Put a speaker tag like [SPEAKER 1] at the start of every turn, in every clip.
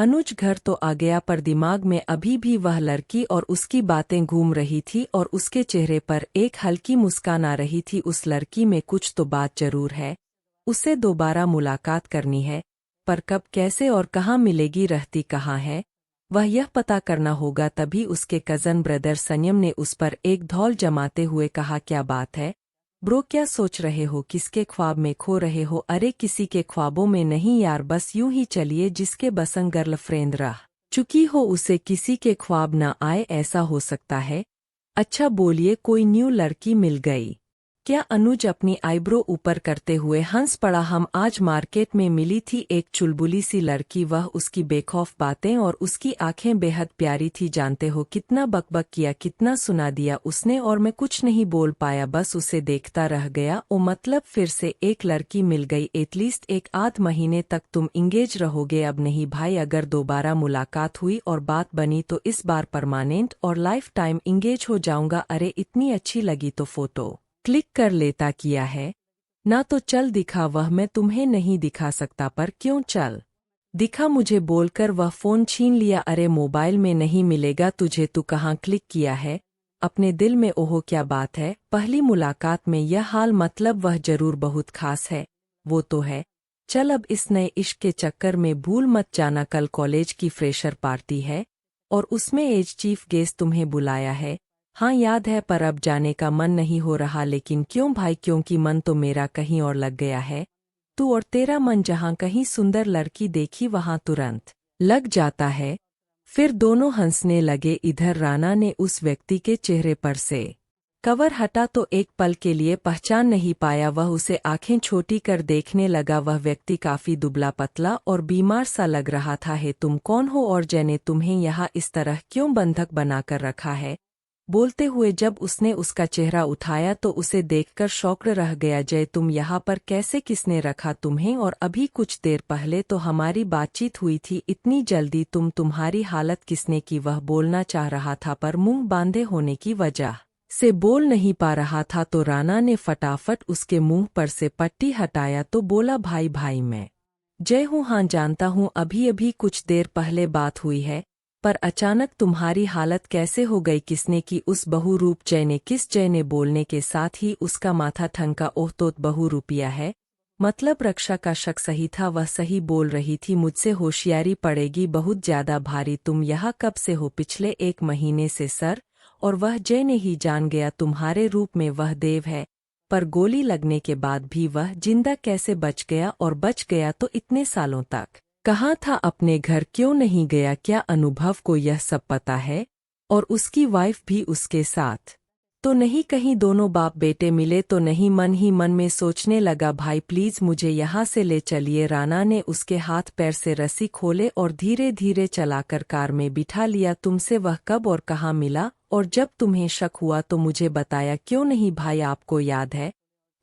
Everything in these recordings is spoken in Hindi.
[SPEAKER 1] अनुज घर तो आ गया पर दिमाग में अभी भी वह लड़की और उसकी बातें घूम रही थी और उसके चेहरे पर एक हल्की मुस्कान आ रही थी। उस लड़की में कुछ तो बात जरूर है, उससे दोबारा मुलाकात करनी है, पर कब, कैसे और कहाँ मिलेगी, रहती कहाँ है, वह यह पता करना होगा। तभी उसके कजन ब्रदर संयम ने उस पर एक धौल जमाते हुए कहा, क्या बात है ब्रो, क्या सोच रहे हो, किसके ख्वाब में खो रहे हो? अरे किसी के ख्वाबों में नहीं यार, बस यूं ही चलिए, जिसके बसंग गर्लफ्रेंड रह चुकी हो उसे किसी के ख्वाब न आए, ऐसा हो सकता है? अच्छा बोलिए, कोई न्यू लड़की मिल गई क्या? अनुज अपनी आईब्रो ऊपर करते हुए हंस पड़ा। हम आज मार्केट में मिली थी एक चुलबुली सी लड़की, वह, उसकी बेखौफ बातें और उसकी आंखें बेहद प्यारी थी। जानते हो कितना बकबक किया, कितना सुना दिया उसने, और मैं कुछ नहीं बोल पाया, बस उसे देखता रह गया। ओ मतलब फिर से एक लड़की मिल गई? एटलीस्ट एक आध महीने तक तुम इंगेज रहोगे? अब नहीं भाई, अगर दोबारा मुलाकात हुई और बात बनी तो इस बार परमानेंट और लाइफ टाइम इंगेज हो जाऊंगा। अरे इतनी अच्छी लगी तो फोटो क्लिक कर लेता, किया है ना तो चल दिखा। वह, मैं तुम्हें नहीं दिखा सकता। पर क्यों, चल दिखा मुझे, बोलकर वह फोन छीन लिया। अरे मोबाइल में नहीं मिलेगा तुझे, तू कहाँ क्लिक किया है? अपने दिल में ओहो क्या बात है, पहली मुलाकात में यह हाल, मतलब वह जरूर बहुत खास है। वो तो है, चल अब इस नए इश्क के चक्कर में भूल मत जाना, कल कॉलेज की फ्रेशर पार्टी है और उसमें एज चीफ गेस्ट तुम्हें बुलाया है। हाँ याद है, पर अब जाने का मन नहीं हो रहा। लेकिन क्यों भाई? क्योंकि मन तो मेरा कहीं और लग गया है। तू और तेरा मन जहाँ कहीं सुंदर लड़की देखी वहाँ तुरंत लग जाता है। फिर दोनों हंसने लगे। इधर राना ने उस व्यक्ति के चेहरे पर से कवर हटा तो एक पल के लिए पहचान नहीं पाया। वह उसे आंखें छोटी कर देखने लगा। वह व्यक्ति काफी दुबला पतला और बीमार सा लग रहा था। हे तुम कौन हो और जैने तुम्हें यहाँ इस तरह क्यों बंधक बनाकर रखा है? बोलते हुए जब उसने उसका चेहरा उठाया तो उसे देखकर शॉक्ड रह गया। जय, तुम यहाँ पर कैसे, किसने रखा तुम्हें? और अभी कुछ देर पहले तो हमारी बातचीत हुई थी, इतनी जल्दी तुम्हारी हालत किसने की? वह बोलना चाह रहा था पर मुंह बांधे होने की वजह से बोल नहीं पा रहा था। तो राना ने फटाफट उसके मुंह पर से पट्टी हटाया तो बोला, भाई भाई मैं जय हूँ। हाँ जानता हूँ, अभी अभी कुछ देर पहले बात हुई है, पर अचानक तुम्हारी हालत कैसे हो गई? किसने की? उस बहुरूप जय ने। किस जय ने? बोलने के साथ ही उसका माथा ठनका। ओह तो बहुरूपिया है, मतलब रक्षा का शक सही था, वह सही बोल रही थी। मुझसे होशियारी पड़ेगी बहुत ज्यादा भारी। तुम यहाँ कब से हो? पिछले 1 महीने से सर। और वह जय ने ही जान गया तुम्हारे रूप में वह देव है, पर गोली लगने के बाद भी वह जिंदा कैसे बच गया? और बच गया तो इतने सालों तक कहाँ था? अपने घर क्यों नहीं गया? क्या अनुभव को यह सब पता है? और उसकी वाइफ भी उसके साथ तो नहीं? कहीं दोनों बाप बेटे मिले तो नहीं? मन ही मन में सोचने लगा। भाई प्लीज मुझे यहाँ से ले चलिए। राना ने उसके हाथ पैर से रस्सी खोले और धीरे धीरे चलाकर कार में बिठा लिया। तुमसे वह कब और कहाँ मिला? और जब तुम्हें शक हुआ तो मुझे बताया क्यों नहीं? भाई आपको याद है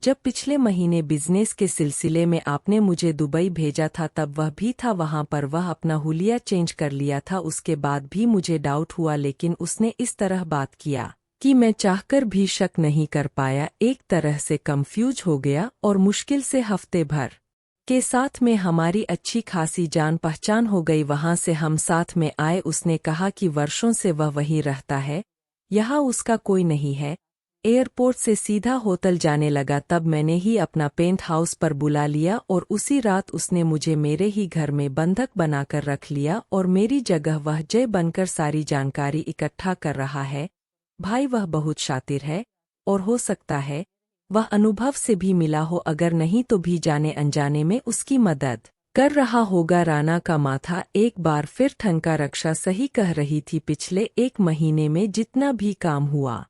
[SPEAKER 1] जब पिछले महीने बिजनेस के सिलसिले में आपने मुझे दुबई भेजा था, तब वह भी था वहां पर। वह अपना हुलिया चेंज कर लिया था। उसके बाद भी मुझे डाउट हुआ, लेकिन उसने इस तरह बात किया कि मैं चाहकर भी शक नहीं कर पाया। एक तरह से कंफ्यूज हो गया और मुश्किल से हफ्ते भर के साथ में हमारी अच्छी खासी जान पहचान हो गई। वहां से हम साथ में आए। उसने कहा कि वर्षों से वह वहीं रहता है, यहाँ उसका कोई नहीं है। एयरपोर्ट से सीधा होटल जाने लगा। तब मैंने ही अपना पेंट हाउस पर बुला लिया और उसी रात उसने मुझे मेरे ही घर में बंधक बनाकर रख लिया और मेरी जगह वह जय बनकर सारी जानकारी इकट्ठा कर रहा है। भाई वह बहुत शातिर है और हो सकता है वह अनुभव से भी मिला हो, अगर नहीं तो भी जाने अनजाने में उसकी मदद कर रहा होगा। राना का माथा एक बार फिर ठनका। रक्षा सही कह रही थी, पिछले 1 महीने में जितना भी काम हुआ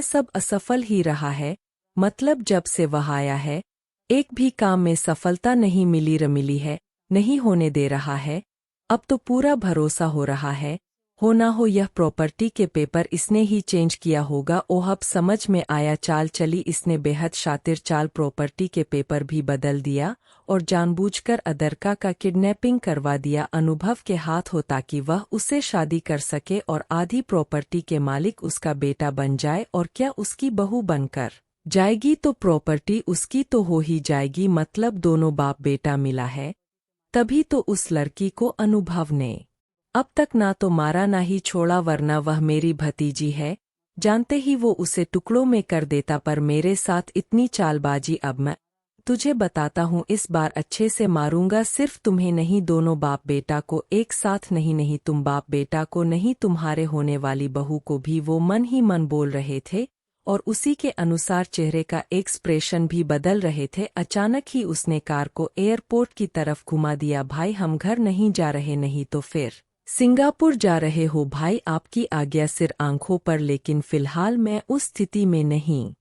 [SPEAKER 1] सब असफल ही रहा है। मतलब जब से वह आया है एक भी काम में सफलता नहीं मिली है, नहीं होने दे रहा है। अब तो पूरा भरोसा हो रहा है, हो ना हो यह प्रॉपर्टी के पेपर इसने ही चेंज किया होगा। ओह अब समझ में आया, चाल चली इसने बेहद शातिर चाल। प्रॉपर्टी के पेपर भी बदल दिया और जानबूझकर अदरका का किडनैपिंग करवा दिया अनुभव के हाथ हो, ताकि वह उससे शादी कर सके और आधी प्रॉपर्टी के मालिक उसका बेटा बन जाए। और क्या उसकी बहू बनकर जाएगी तो प्रॉपर्टी उसकी तो हो ही जाएगी। मतलब दोनों बाप बेटा मिला है। तभी तो उस लड़की को अनुभव ने अब तक ना तो मारा ना ही छोड़ा, वरना वह मेरी भतीजी है। जानते ही वो उसे टुकड़ों में कर देता, पर मेरे साथ इतनी चालबाजी। अब मैं तुझे बताता हूँ, इस बार अच्छे से मारूंगा, सिर्फ तुम्हें नहीं, दोनों बाप बेटा को एक साथ। नहीं नहीं, तुम बाप बेटा को नहीं, तुम्हारे होने वाली बहू को भी। वो मन ही मन बोल रहे थे और उसी के अनुसार चेहरे का एक्सप्रेशन भी बदल रहे थे। अचानक ही उसने कार को एयरपोर्ट की तरफ घुमा दिया। भाई हम घर नहीं जा रहे, नहीं तो फिर सिंगापुर जा रहे हो भाई, आपकी आज्ञा सिर आंखों पर, लेकिन फिलहाल मैं उस स्थिति में नहीं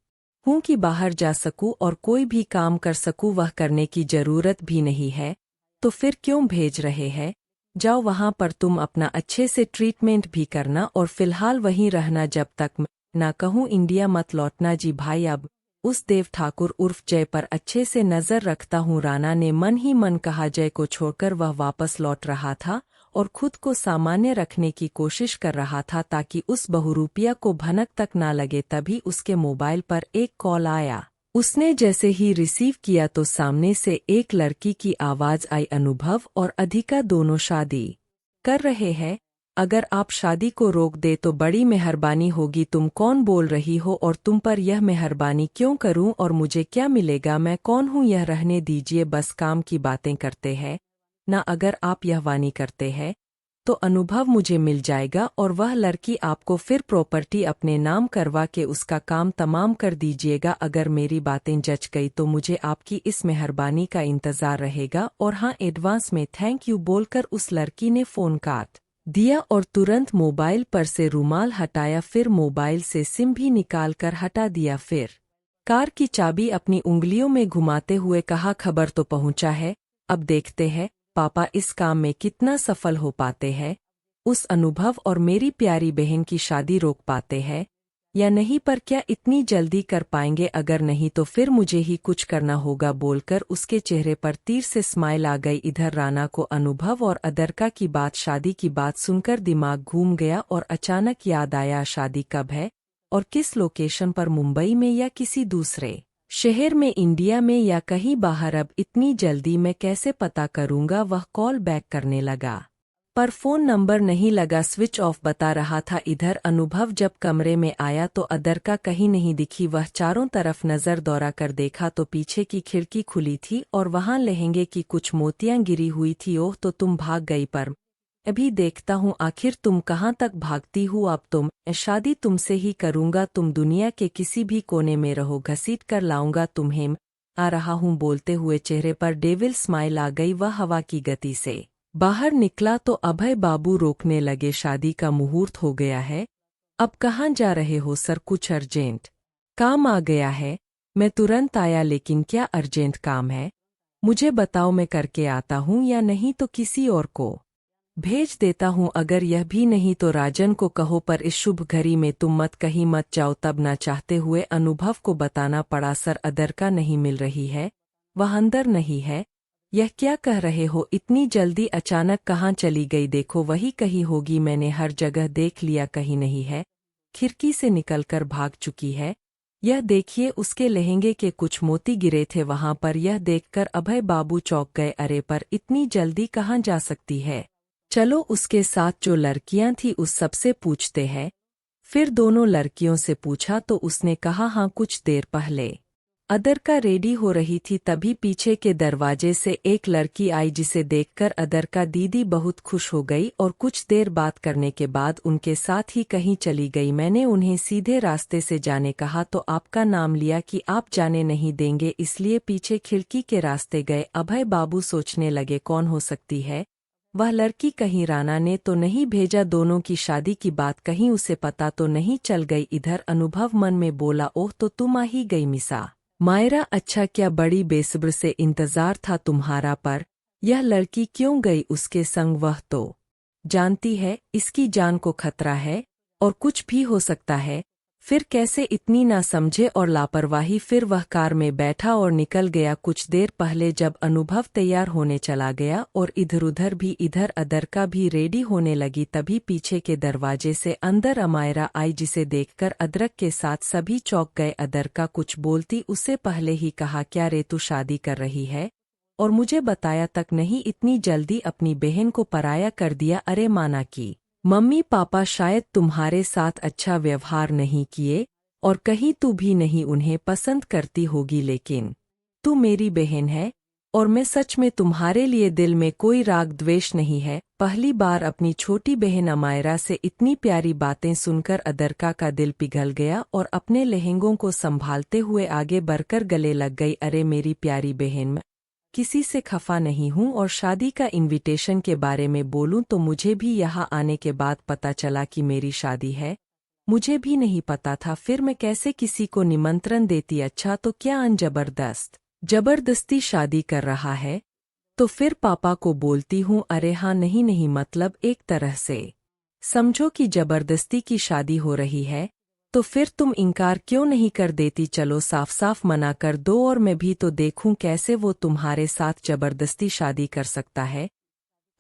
[SPEAKER 1] हूं कि बाहर जा सकूं और कोई भी काम कर सकूं। वह करने की जरूरत भी नहीं है, तो फिर क्यों भेज रहे हैं? जाओ वहां पर तुम अपना अच्छे से ट्रीटमेंट भी करना और फिलहाल वहीं रहना जब तक मैं ना कहूं इंडिया मत लौटना। जी भाई, अब उस देव ठाकुर उर्फ जय पर अच्छे से नजर रखता हूं। राणा ने मन ही मन कहा। जय को छोड़कर वह वापस लौट रहा था और खुद को सामान्य रखने की कोशिश कर रहा था ताकि उस बहुरूपिया को भनक तक ना लगे। तभी उसके मोबाइल पर एक कॉल आया। उसने जैसे ही रिसीव किया तो सामने से एक लड़की की आवाज आई। अनुभव और अधिका दोनों शादी कर रहे हैं। अगर आप शादी को रोक दे तो बड़ी मेहरबानी होगी। तुम कौन बोल रही हो और तुम पर यह मेहरबानी क्यों करूं और मुझे क्या मिलेगा? मैं कौन हूं? यह रहने दीजिए, बस काम की बातें करते हैं ना। अगर आप यह वानी करते हैं तो अनुभव मुझे मिल जाएगा और वह लड़की आपको फिर प्रॉपर्टी अपने नाम करवा के उसका काम तमाम कर दीजिएगा। अगर मेरी बातें जच गई तो मुझे आपकी इस मेहरबानी का इंतजार रहेगा। और हाँ, एडवांस में थैंक यू बोलकर उस लड़की ने फोन काट दिया और तुरंत मोबाइल पर से रुमाल हटाया, फिर मोबाइल से सिम भी निकाल कर हटा दिया। फिर कार की चाबी अपनी उंगलियों में घुमाते हुए कहा, खबर तो पहुंचा है, अब देखते हैं पापा इस काम में कितना सफल हो पाते हैं। उस अनुभव और मेरी प्यारी बहन की शादी रोक पाते हैं या नहीं, पर क्या इतनी जल्दी कर पाएंगे? अगर नहीं तो फिर मुझे ही कुछ करना होगा। बोलकर उसके चेहरे पर तीर से स्माइल आ गई। इधर राणा को अनुभव और अदरका की बात, शादी की बात सुनकर दिमाग घूम गया और अचानक याद आया, शादी कब है और किस लोकेशन पर? मुंबई में या किसी दूसरे शहर में, इंडिया में या कहीं बाहर? अब इतनी जल्दी मैं कैसे पता करूंगा? वह कॉल बैक करने लगा पर फोन नंबर नहीं लगा, स्विच ऑफ बता रहा था। इधर अनुभव जब कमरे में आया तो अदरका कहीं नहीं दिखी। वह चारों तरफ नजर दौड़ा कर देखा तो पीछे की खिड़की खुली थी और वहां लहंगे की कुछ मोतियां गिरी हुई थी। ओह, तो तुम भाग गई, पर अभी देखता हूँ आखिर तुम कहाँ तक भागती हो। अब तुम शादी तुमसे ही करूंगा, तुम दुनिया के किसी भी कोने में रहो, घसीट कर लाऊंगा तुम्हें। आ रहा हूँ बोलते हुए चेहरे पर डेविल स्माइल आ गई। वह हवा की गति से बाहर निकला तो अभय बाबू रोकने लगे, शादी का मुहूर्त हो गया है, अब कहाँ जा रहे हो? सर, कुछ अर्जेंट काम आ गया है। मैं तुरंत आया, लेकिन क्या अर्जेंट काम है? मुझे बताओ, मैं करके आता हूँ या नहीं तो किसी और को भेज देता हूँ। अगर यह भी नहीं तो राजन को कहो, पर इस शुभ घड़ी में तुम मत कहीं मत जाओ। तब ना चाहते हुए अनुभव को बताना पड़ा, सर अदरका नहीं मिल रही है, वह अंदर नहीं है। यह क्या कह रहे हो? इतनी जल्दी अचानक कहाँ चली गई? देखो, वही कहीं होगी, मैंने हर जगह देख लिया, कहीं नहीं है। खिड़की से निकलकर भाग चुकी है। यह देखिए, उसके लहंगे के कुछ मोती गिरे थे वहां पर। यह देखकर अभय बाबू चौंक गए। अरे, पर इतनी जल्दी कहाँ जा सकती है? चलो उसके साथ जो लड़कियां थी उस सबसे पूछते हैं। फिर दोनों लड़कियों से पूछा तो उसने कहा, हाँ, कुछ देर पहले अदरका रेडी हो रही थी, तभी पीछे के दरवाजे से एक लड़की आई, जिसे देखकर अदरका दीदी बहुत खुश हो गई और कुछ देर बात करने के बाद उनके साथ ही कहीं चली गई। मैंने उन्हें सीधे रास्ते से जाने कहा तो आपका नाम लिया कि आप जाने नहीं देंगे, इसलिए पीछे खिड़की के रास्ते गए। अभय बाबू सोचने लगे, कौन हो सकती है वह लड़की? कहीं राणा ने तो नहीं भेजा? दोनों की शादी की बात कहीं उसे पता तो नहीं चल गई? इधर अनुभव मन में बोला, ओह, तो तुम आ ही गई मिसा मायरा, अच्छा, क्या बड़ी बेसब्र से इंतजार था तुम्हारा। पर यह लड़की क्यों गई उसके संग? वह तो जानती है इसकी जान को खतरा है और कुछ भी हो सकता है। फिर कैसे इतनी ना समझे और लापरवाही। फिर वह कार में बैठा और निकल गया। कुछ देर पहले जब अनुभव तैयार होने चला गया और इधर-उधर भी, इधर अदरका भी रेडी होने लगी, तभी पीछे के दरवाजे से अंदर अमायरा आई, जिसे देखकर अदरक के साथ सभी चौंक गए। अदरका कुछ बोलती उससे पहले ही कहा, क्या रे, तू शादी कर रही है? और मुझे बताया तक नहीं, इतनी जल्दी अपनी बहन को पराया कर दिया। अरे माना कि मम्मी पापा शायद तुम्हारे साथ अच्छा व्यवहार नहीं किए और कहीं तू भी नहीं उन्हें पसंद करती होगी, लेकिन तू मेरी बहन है और मैं सच में तुम्हारे लिए दिल में कोई राग द्वेष नहीं है। पहली बार अपनी छोटी बहन अमायरा से इतनी प्यारी बातें सुनकर अदरका का दिल पिघल गया और अपने लहंगों को संभालते हुए आगे बढ़कर गले लग गई। अरे मेरी प्यारी बहन, मैं किसी से खफा नहीं हूँ और शादी का इनविटेशन के बारे में बोलूं तो मुझे भी यहाँ आने के बाद पता चला कि मेरी शादी है। मुझे भी नहीं पता था, फिर मैं कैसे किसी को निमंत्रण देती। अच्छा तो क्या जबरदस्ती शादी कर रहा है? तो फिर पापा को बोलती हूँ। अरे हाँ, नहीं नहीं, मतलब एक तरह से समझो कि जबरदस्ती की शादी हो रही है। तो फिर तुम इनकार क्यों नहीं कर देती? चलो साफ साफ मना कर दो और मैं भी तो देखूं कैसे वो तुम्हारे साथ जबरदस्ती शादी कर सकता है।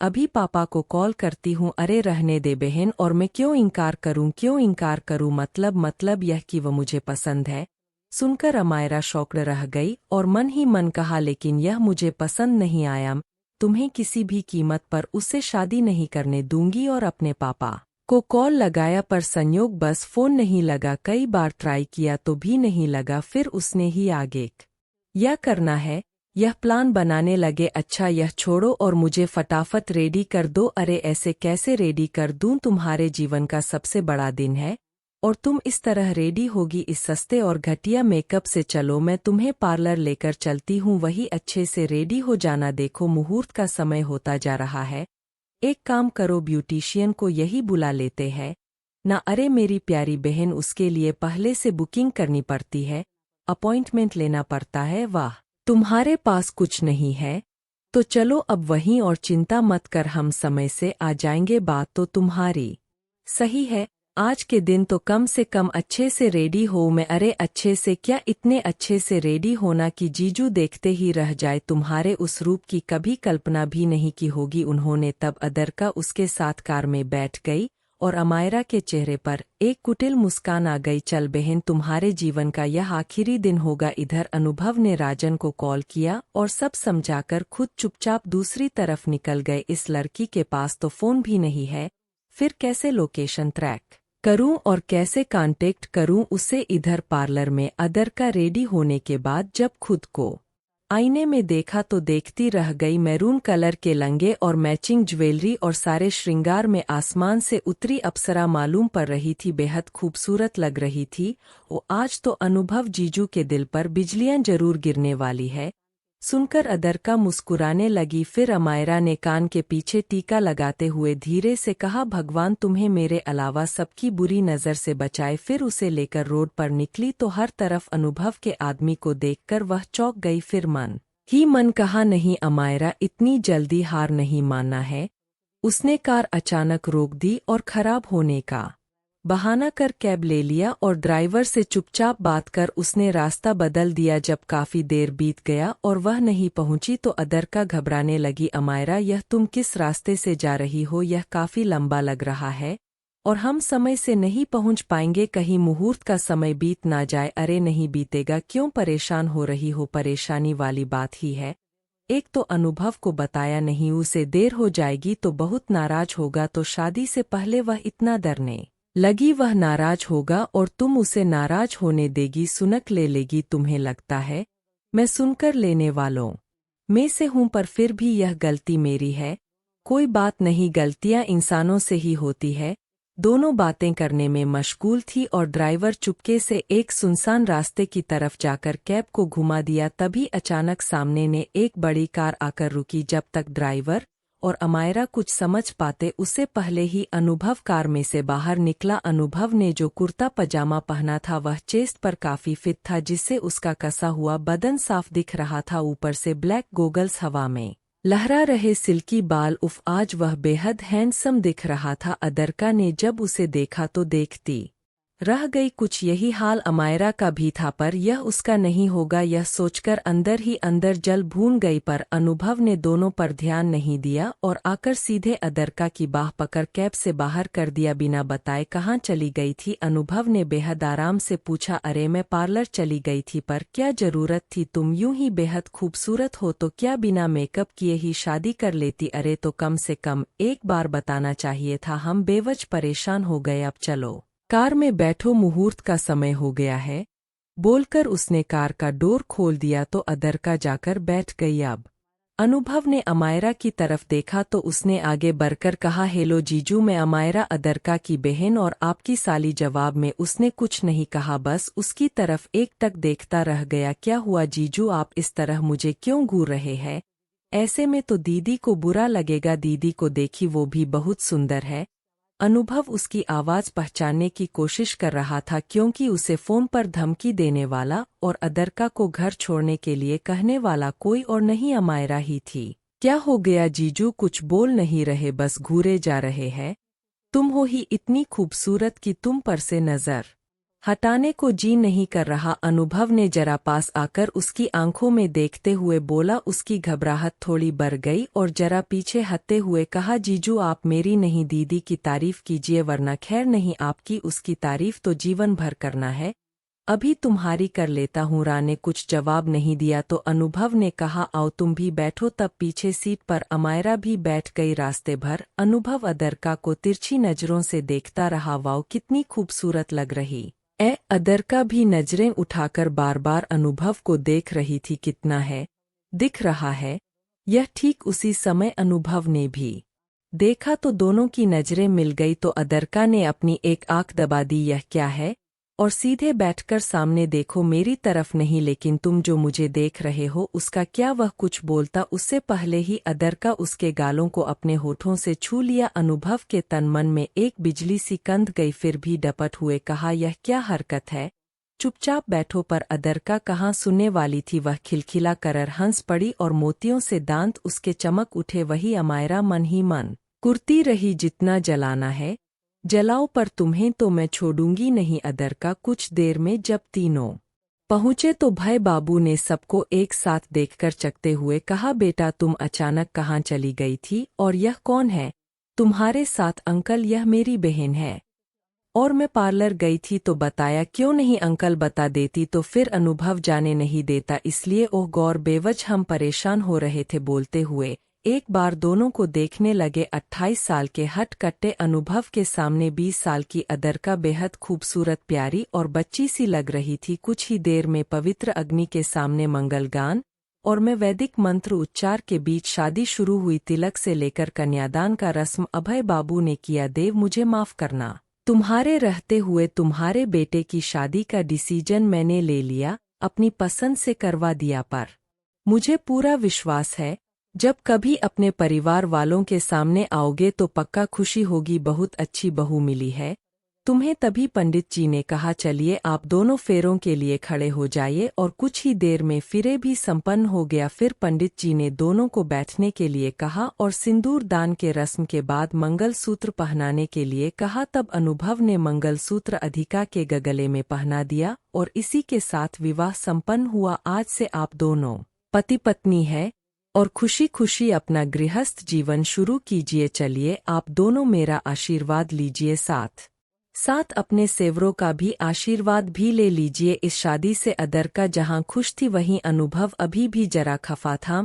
[SPEAKER 1] अभी पापा को कॉल करती हूँ। अरे रहने दे बहन, और मैं क्यों इनकार करूँ? मतलब यह कि वो मुझे पसंद है। सुनकर अमायरा शॉक्ड रह गई और मन ही मन कहा, लेकिन यह मुझे पसंद नहीं आया। तुम्हें किसी भी कीमत पर उससे शादी नहीं करने दूंगी। और अपने पापा को कॉल लगाया पर संयोग बस फोन नहीं लगा। कई बार ट्राई किया तो भी नहीं लगा। फिर उसने ही आगे यह करना है, यह प्लान बनाने लगे। अच्छा यह छोड़ो और मुझे फटाफट रेडी कर दो। अरे ऐसे कैसे रेडी कर दूं? तुम्हारे जीवन का सबसे बड़ा दिन है और तुम इस तरह रेडी होगी इस सस्ते और घटिया मेकअप से? चलो मैं तुम्हें पार्लर लेकर चलती हूँ, वही अच्छे से रेडी हो जाना। देखो मुहूर्त का समय होता जा रहा है, एक काम करो ब्यूटिशियन को यही बुला लेते हैं ना। अरे मेरी प्यारी बहन, उसके लिए पहले से बुकिंग करनी पड़ती है, अपॉइंटमेंट लेना पड़ता है। वाह, तुम्हारे पास कुछ नहीं है? तो चलो अब वहीं, और चिंता मत कर, हम समय से आ जाएंगे। बात तो तुम्हारी सही है, आज के दिन तो कम से कम अच्छे से रेडी हो मैं। अरे अच्छे से क्या, इतने अच्छे से रेडी होना कि जीजू देखते ही रह जाए। तुम्हारे उस रूप की कभी कल्पना भी नहीं की होगी उन्होंने। तब अदरका उसके साथ कार में बैठ गई और अमायरा के चेहरे पर एक कुटिल मुस्कान आ गई। चल बहन, तुम्हारे जीवन का यह आखिरी दिन होगा। इधर अनुभव ने राजन को कॉल किया और सब समझाकर खुद चुपचाप दूसरी तरफ निकल गए। इस लड़की के पास तो फोन भी नहीं है, फिर कैसे लोकेशन ट्रैक करूं और कैसे कांटेक्ट करूं उसे? इधर पार्लर में अदरका रेडी होने के बाद जब खुद को आईने में देखा तो देखती रह गई। मैरून कलर के लंगे और मैचिंग ज्वेलरी और सारे श्रृंगार में आसमान से उतरी अप्सरा मालूम पड़ रही थी, बेहद खूबसूरत लग रही थी। वो आज तो अनुभव जीजू के दिल पर बिजलियां जरूर गिरने वाली है। सुनकर अदरका मुस्कुराने लगी। फिर अमायरा ने कान के पीछे टीका लगाते हुए धीरे से कहा, भगवान तुम्हें मेरे अलावा सबकी बुरी नज़र से बचाए। फिर उसे लेकर रोड पर निकली तो हर तरफ अनुभव के आदमी को देखकर वह चौंक गई। फिर मन ही मन कहा, नहीं अमायरा, इतनी जल्दी हार नहीं मानना है। उसने कार अचानक रोक दी और खराब होने का बहाना कर कैब ले लिया और ड्राइवर से चुपचाप बात कर उसने रास्ता बदल दिया। जब काफी देर बीत गया और वह नहीं पहुंची तो अदरका घबराने लगी। अमायरा, यह तुम किस रास्ते से जा रही हो? यह काफी लंबा लग रहा है और हम समय से नहीं पहुंच पाएंगे, कहीं मुहूर्त का समय बीत ना जाए। अरे नहीं बीतेगा, क्यों परेशान हो रही हो? परेशानी वाली बात ही है। एक तो अनुभव को बताया नहीं, उसे देर हो जाएगी तो बहुत नाराज होगा, तो शादी से पहले वह इतना डरने लगी वह नाराज होगा और तुम उसे नाराज होने देगी, सुनक ले लेगी। तुम्हें लगता है मैं सुनकर लेने वालों में से हूं, पर फिर भी यह गलती मेरी है। कोई बात नहीं, गलतियां इंसानों से ही होती है। दोनों बातें करने में मशगूल थी और ड्राइवर चुपके से एक सुनसान रास्ते की तरफ जाकर कैब को घुमा दिया। तभी अचानक सामने ने एक बड़ी कार आकर रुकी। जब तक ड्राइवर और अमायरा कुछ समझ पाते उससे पहले ही अनुभव कार में से बाहर निकला। अनुभव ने जो कुर्ता पजामा पहना था वह चेस्ट पर काफी फिट था, जिससे उसका कसा हुआ बदन साफ दिख रहा था। ऊपर से ब्लैक गोगल्स, हवा में लहरा रहे सिल्की बाल, उफ आज वह बेहद हैंडसम दिख रहा था। अदरका ने जब उसे देखा तो देखती रह गई। कुछ यही हाल अमायरा का भी था, पर यह उसका नहीं होगा यह सोचकर अंदर ही अंदर जल भून गई। पर अनुभव ने दोनों पर ध्यान नहीं दिया और आकर सीधे अदरका की बाह पकड़ कैब से बाहर कर दिया। बिना बताए कहाँ चली गई थी? अनुभव ने बेहद आराम से पूछा। अरे मैं पार्लर चली गई थी। पर क्या जरूरत थी? तुम यूं ही बेहद खूबसूरत हो तो क्या बिना मेकअप किए ही शादी कर लेती? अरे तो कम से कम एक बार बताना चाहिए था। हम बेवजह परेशान हो गए। अब चलो कार में बैठो, मुहूर्त का समय हो गया है। बोलकर उसने कार का डोर खोल दिया तो अदरका जाकर बैठ गई। अब अनुभव ने अमायरा की तरफ देखा तो उसने आगे बढ़कर कहा, हेलो जीजू, मैं अमायरा, अदरका की बहन और आपकी साली। जवाब में उसने कुछ नहीं कहा, बस उसकी तरफ एकटक देखता रह गया। क्या हुआ जीजू, आप इस तरह मुझे क्यों घूर रहे हैं? ऐसे में तो दीदी को बुरा लगेगा। दीदी को देखी, वो भी बहुत सुंदर है। अनुभव उसकी आवाज पहचानने की कोशिश कर रहा था, क्योंकि उसे फोन पर धमकी देने वाला और अदरका को घर छोड़ने के लिए कहने वाला कोई और नहीं, अमायरा ही थी। क्या हो गया जीजू, कुछ बोल नहीं रहे, बस घूरे जा रहे हैं? तुम हो ही इतनी खूबसूरत कि तुम पर से नजर हटाने को जी नहीं कर रहा। अनुभव ने जरा पास आकर उसकी आंखों में देखते हुए बोला। उसकी घबराहट थोड़ी बढ़ गई और जरा पीछे हटते हुए कहा, जीजू आप मेरी नहीं दीदी की तारीफ कीजिए, वरना खैर नहीं आपकी, उसकी तारीफ तो जीवन भर करना है। अभी तुम्हारी कर लेता हूँ। राने कुछ जवाब नहीं दिया तो अनुभव ने कहा, आओ तुम भी बैठो। तब पीछे सीट पर अमायरा भी बैठ गई। रास्ते भर अनुभव अदरका को तिरछी नजरों से देखता रहा। वाओ कितनी खूबसूरत लग रही अदरका भी नजरें उठाकर बार बार अनुभव को देख रही थी। कितना है दिख रहा है? यह ठीक उसी समय अनुभव ने भी देखा तो दोनों की नजरें मिल गई। तो अदरका ने अपनी एक आंख दबा दी। यह क्या है? और सीधे बैठकर सामने देखो, मेरी तरफ नहीं, लेकिन तुम जो मुझे देख रहे हो उसका क्या? वह कुछ बोलता उससे पहले ही अदरका उसके गालों को अपने होठों से छू लिया। अनुभव के तन मन में एक बिजली सी कंध गई, फिर भी डपट हुए कहा, यह क्या हरकत है? चुपचाप बैठो। पर अदरका कहाँ सुनने वाली थी। वह खिलखिला कर हंस पड़ी और मोतियों से दांत उसके चमक उठे। वही अमायरा मन ही मन कुर्ती रही, जितना जलाना है जलाओ, पर तुम्हें तो मैं छोड़ूंगी नहीं। अदरका कुछ देर में जब तीनों पहुंचे तो भाई बाबू ने सबको एक साथ देखकर चकते हुए कहा, बेटा तुम अचानक कहाँ चली गई थी? और यह कौन है तुम्हारे साथ? अंकल, यह मेरी बहन है। और मैं पार्लर गई थी तो बताया क्यों नहीं? अंकल बता देती तो फिर अनुभव जाने नहीं देता, इसलिए ओह गौर बेवजह हम परेशान हो रहे थे। बोलते हुए एक बार दोनों को देखने लगे। 28 साल के हटकट्टे अनुभव के सामने 20 साल की अदरका बेहद खूबसूरत, प्यारी और बच्ची सी लग रही थी। कुछ ही देर में पवित्र अग्नि के सामने मंगलगान और में वैदिक मंत्र उच्चार के बीच शादी शुरू हुई। तिलक से लेकर कन्यादान का रस्म अभय बाबू ने किया। देव मुझे माफ करना, तुम्हारे रहते हुए तुम्हारे बेटे की शादी का डिसीजन मैंने ले लिया, अपनी पसंद से करवा दिया। पर मुझे पूरा विश्वास है जब कभी अपने परिवार वालों के सामने आओगे तो पक्का खुशी होगी। बहुत अच्छी बहू मिली है तुम्हें। तभी पंडित जी ने कहा, चलिए आप दोनों फेरों के लिए खड़े हो जाइए। और कुछ ही देर में फिरे भी संपन्न हो गया। फिर पंडित जी ने दोनों को बैठने के लिए कहा और सिंदूर दान के रस्म के बाद मंगलसूत्र पहनाने के लिए कहा। तब अनुभव ने मंगलसूत्र अधिका के गले में पहना दिया और इसी के साथ विवाह संपन्न हुआ। आज से आप दोनों पति पत्नी है और खुशी खुशी अपना गृहस्थ जीवन शुरू कीजिए। चलिए आप दोनों मेरा आशीर्वाद लीजिए, साथ साथ अपने सेवरों का भी आशीर्वाद भी ले लीजिए। इस शादी से अदरका जहां खुश थी वहीं अनुभव अभी भी जरा खफा था।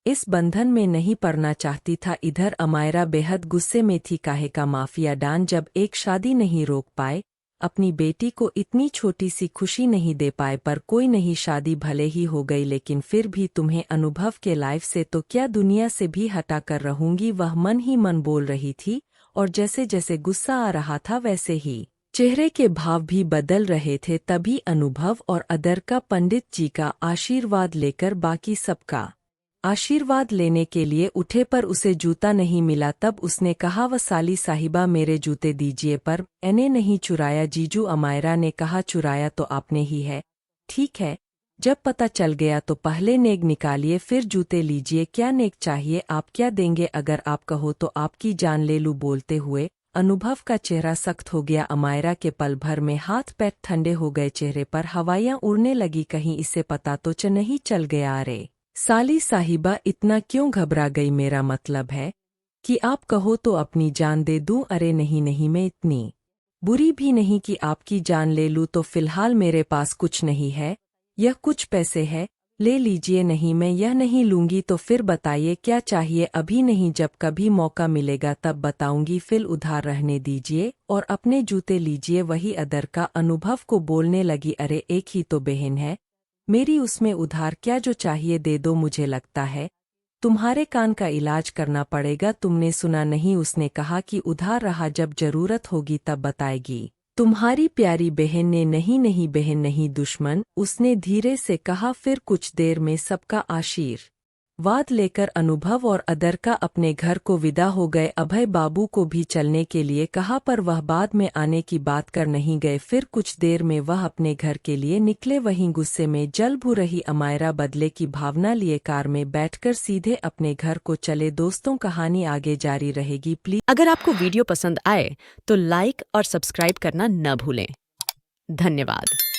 [SPEAKER 1] इस बंधन में नहीं पड़ना चाहती था। इधर अमायरा बेहद गुस्से में थी। काहे का माफिया डान जब एक शादी नहीं रोक पाए, अपनी बेटी को इतनी छोटी सी खुशी नहीं दे पाए। पर कोई नहीं, शादी भले ही हो गई लेकिन फिर भी तुम्हें अनुभव के लाइफ से तो क्या दुनिया से भी हटा कर रहूंगी, वह मन ही मन बोल रही थी। और जैसे जैसे गुस्सा आ रहा था वैसे ही चेहरे के भाव भी बदल रहे थे। तभी अनुभव और अदरका पंडित जी का आशीर्वाद लेकर बाकी सबका आशीर्वाद लेने के लिए उठे, पर उसे जूता नहीं मिला। तब उसने कहा, वह साली साहिबा मेरे जूते दीजिए। पर मैंने नहीं चुराया जीजू। अमायरा ने कहा, चुराया तो आपने ही है। ठीक है, जब पता चल गया तो पहले नेक निकालिए फिर जूते लीजिए। क्या नेक चाहिए? आप क्या देंगे? अगर आप कहो तो आपकी जान ले लूं। बोलते हुए अनुभव का चेहरा सख्त हो गया। अमायरा के पल भर में हाथ पैर ठंडे हो गए, चेहरे पर हवाइयां उड़ने लगी। कहीं इसे पता तो नहीं चल गया? अरे साली साहिबा, इतना क्यों घबरा गई? मेरा मतलब है कि आप कहो तो अपनी जान दे दूं। अरे नहीं नहीं, मैं इतनी बुरी भी नहीं कि आपकी जान ले लूं। तो फिलहाल मेरे पास कुछ नहीं है, यह कुछ पैसे है, ले लीजिए। नहीं, मैं यह नहीं लूंगी। तो फिर बताइए क्या चाहिए? अभी नहीं, जब कभी मौका मिलेगा तब बताऊंगी। फिर उधार रहने दीजिए और अपने जूते लीजिए। वही अदर का अनुभव को बोलने लगी। अरे एक ही तो बहन है मेरी, उसमें उधार क्या? जो चाहिए दे दो। मुझे लगता है तुम्हारे कान का इलाज करना पड़ेगा। तुमने सुना नहीं? उसने कहा कि उधार रहा, जब जरूरत होगी तब बताएगी। तुम्हारी प्यारी बहन ने नहीं नहीं बहन नहीं, दुश्मन, उसने धीरे से कहा। फिर कुछ देर में सबका आशीर्वाद लेकर अनुभव और अदर का अपने घर को विदा हो गए। अभय बाबू को भी चलने के लिए कहा, पर वह बाद में आने की बात कर नहीं गए। फिर कुछ देर में वह अपने घर के लिए निकले। वहीं गुस्से में जल भू रही अमायरा बदले की भावना लिए कार में बैठकर सीधे अपने घर को चले। दोस्तों, कहानी आगे जारी रहेगी। प्लीज
[SPEAKER 2] अगर आपको वीडियो पसंद आए तो लाइक और सब्सक्राइब करना न भूलें। धन्यवाद।